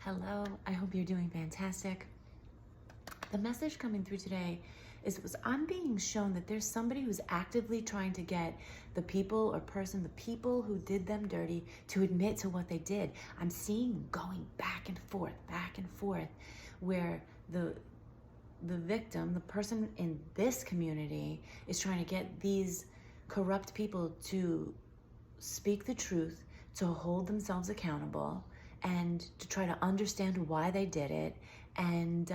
Hello, I hope you're doing fantastic. The message coming through today is I'm being shown that there's somebody who's actively trying to get the people the people who did them dirty to admit to what they did. I'm seeing going back and forth, where the victim, the person in this community, is trying to get these corrupt people to speak the truth, to hold themselves accountable, and to try to understand why they did it and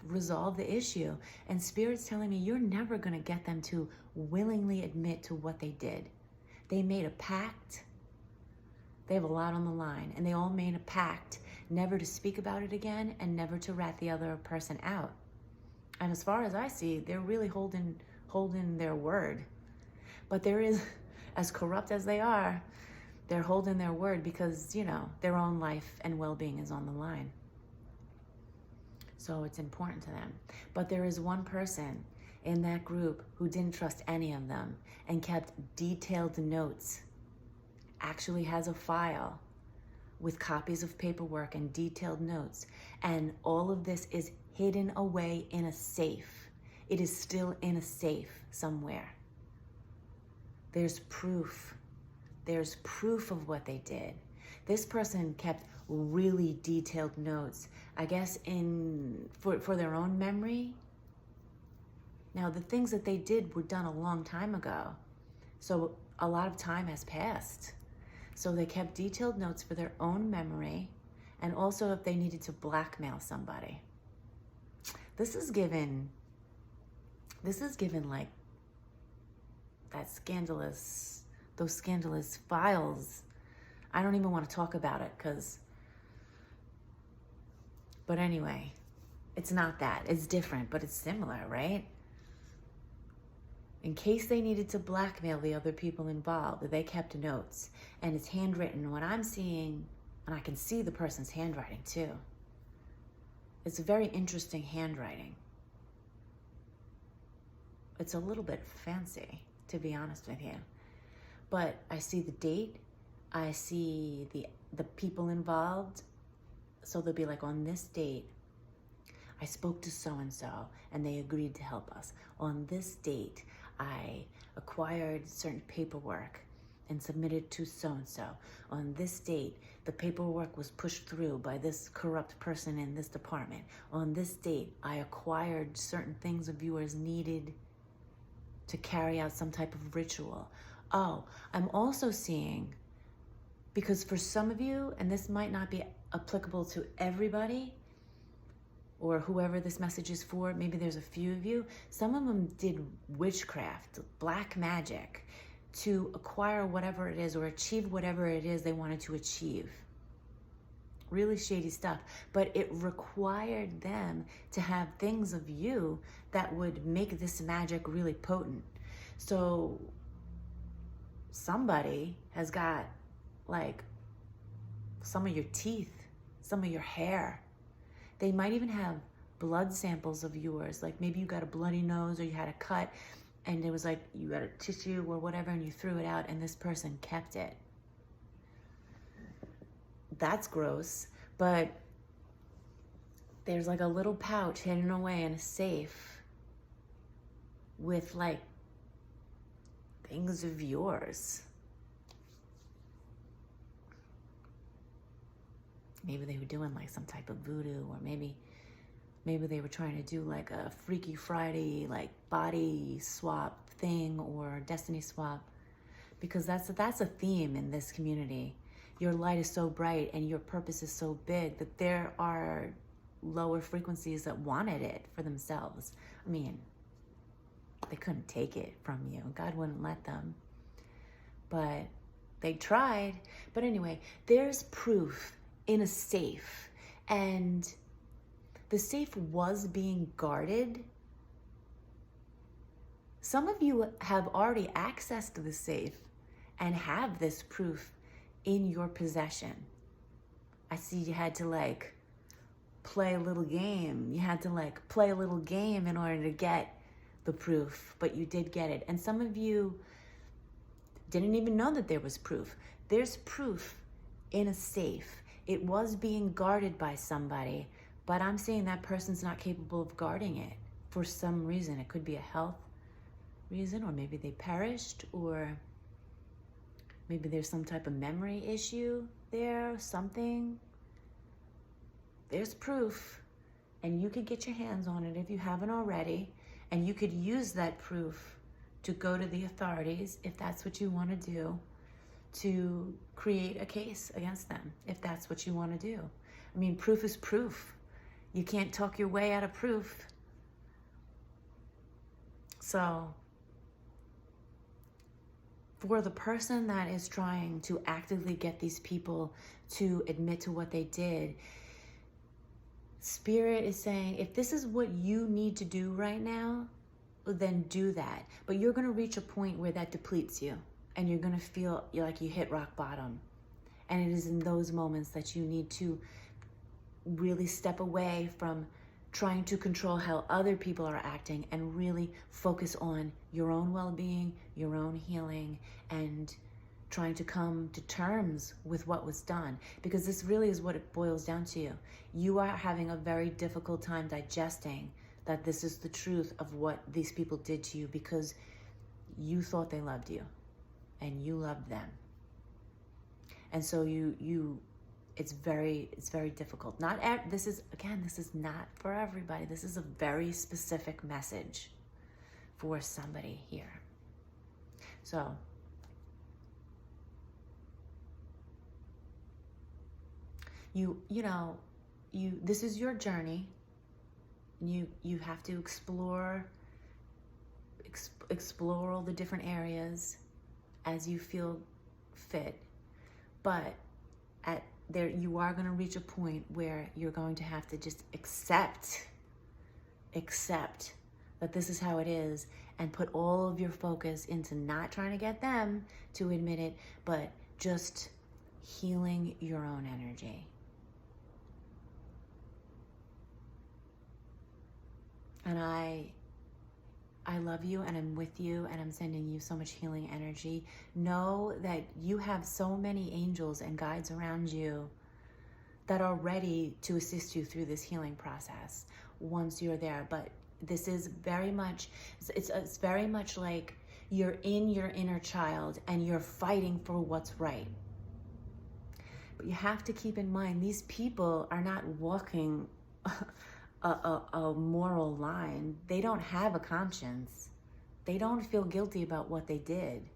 resolve the issue. And Spirit's telling me you're never going to get them to willingly admit to what they did. They made a pact. They have a lot on the line, and they all made a pact never to speak about it again and never to rat the other person out. And as far as I see, they're really holding their word. But there is, as corrupt as they are, they're holding their word because, their own life and well-being is on the line. So it's important to them. But there is one person in that group who didn't trust any of them and kept detailed notes, actually has a file with copies of paperwork and detailed notes. And all of this is hidden away in a safe. It is still in a safe somewhere. There's proof. There's proof of what they did. This person kept really detailed notes, I guess for their own memory. Now, the things that they did were done a long time ago, so a lot of time has passed. So they kept detailed notes for their own memory, and also if they needed to blackmail somebody. This is given like those scandalous files. I don't even want to talk about it but anyway, it's not that. It's different, but it's similar, right? In case they needed to blackmail the other people involved, they kept notes, and it's handwritten. What I'm seeing, and I can see the person's handwriting too. It's a very interesting handwriting. It's a little bit fancy, to be honest with you. But I see the date, I see the people involved. So they'll be like, on this date, I spoke to so-and-so and they agreed to help us. On this date, I acquired certain paperwork and submitted to so-and-so. On this date, the paperwork was pushed through by this corrupt person in this department. On this date, I acquired certain things of yours needed to carry out some type of ritual. Oh, I'm also seeing, because for some of you, and this might not be applicable to everybody, or whoever this message is for, maybe there's a few of you, some of them did witchcraft, black magic, to acquire whatever it is or achieve whatever it is they wanted to achieve. Really shady stuff. But it required them to have things of you that would make this magic really potent. So somebody has got like some of your teeth, some of your hair. They might even have blood samples of yours. Like maybe you got a bloody nose or you had a cut and it was like you got a tissue or whatever and you threw it out and this person kept it. That's gross. But there's like a little pouch hidden away in a safe with like things of yours. Maybe they were doing like some type of voodoo, or maybe they were trying to do like a Freaky Friday, like body swap thing or destiny swap, because that's a theme in this community. Your light is so bright and your purpose is so big that there are lower frequencies that wanted it for themselves. I mean, they couldn't take it from you. God wouldn't let them. But they tried. But anyway, there's proof in a safe, and the safe was being guarded. Some of you have already accessed the safe and have this proof in your possession. I see you had to like play a little game. You had to like play a little game in order to get the proof, but you did get it. And some of you didn't even know that there was proof. There's proof in a safe. It was being guarded by somebody, but I'm saying that person's not capable of guarding it for some reason. It could be a health reason, or maybe they perished, or maybe there's some type of memory issue there, something. There's proof, and you could get your hands on it if you haven't already, and you could use that proof to go to the authorities if that's what you want to do, to create a case against them if that's what you want to do. I mean, proof is proof. You can't talk your way out of proof. So for the person that is trying to actively get these people to admit to what they did, Spirit is saying, if this is what you need to do right now, then do that. But you're going to reach a point where that depletes you, and you're going to feel like you hit rock bottom. And it is in those moments that you need to really step away from trying to control how other people are acting and really focus on your own well-being, your own healing, and trying to come to terms with what was done. Because this really is what it boils down to. You are having a very difficult time digesting that this is the truth of what these people did to you, because you thought they loved you and you loved them. And so it's very difficult. This is not for everybody. This is a very specific message for somebody here. So this is your journey. You have to explore all the different areas as you feel fit. But you are going to reach a point where you're going to have to just accept that this is how it is, and put all of your focus into not trying to get them to admit it, but just healing your own energy. And I love you, and I'm with you, and I'm sending you so much healing energy. Know that you have so many angels and guides around you that are ready to assist you through this healing process once you're there. But this is very much, it's very much like you're in your inner child and you're fighting for what's right. But you have to keep in mind, these people are not walking a moral line. They don't have a conscience. They don't feel guilty about what they did.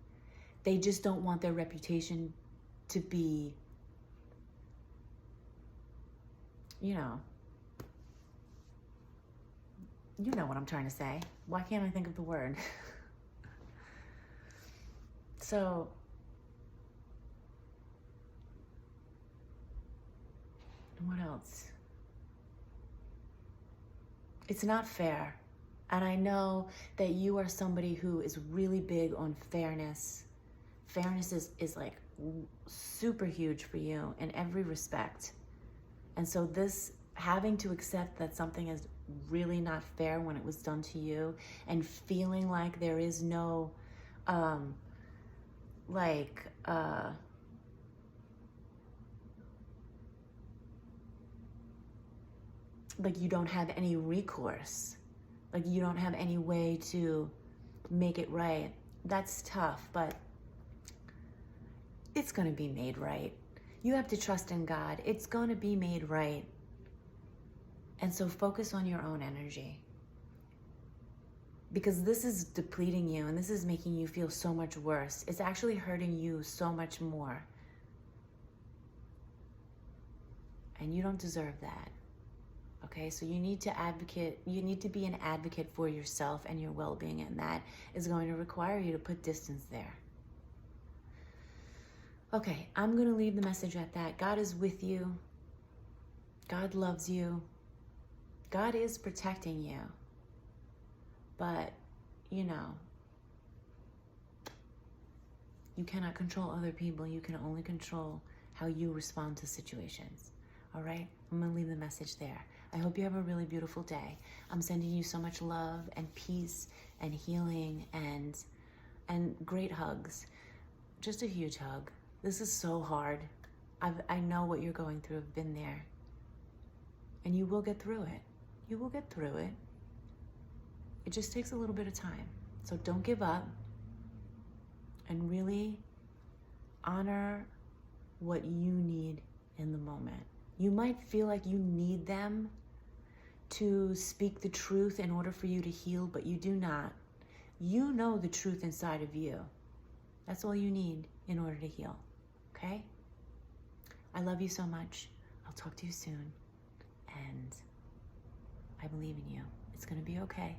They just don't want their reputation to be, you know what I'm trying to say. Why can't I think of the word? So what else? It's not fair. And I know that you are somebody who is really big on fairness. Fairness is like super huge for you in every respect. And so this, having to accept that something is really not fair when it was done to you, and feeling like there is no, like you don't have any recourse, like you don't have any way to make it right. That's tough, but it's going to be made right. You have to trust in God. It's going to be made right. And so focus on your own energy, because this is depleting you and this is making you feel so much worse. It's actually hurting you so much more. And you don't deserve that. Okay, so you need to be an advocate for yourself and your well-being, and that is going to require you to put distance there. Okay, I'm going to leave the message at that. God is with you. God loves you. God is protecting you. But, you cannot control other people. You can only control how you respond to situations. All right? I'm going to leave the message there. I hope you have a really beautiful day. I'm sending you so much love and peace and healing and great hugs. Just a huge hug. This is so hard. I know what you're going through. I've been there. And you will get through it. You will get through it. It just takes a little bit of time. So don't give up, and really honor what you need in the moment. You might feel like you need them to speak the truth in order for you to heal, but you do not. You know the truth inside of you. That's all you need in order to heal, okay? I love you so much. I'll talk to you soon, and I believe in you. It's gonna be okay.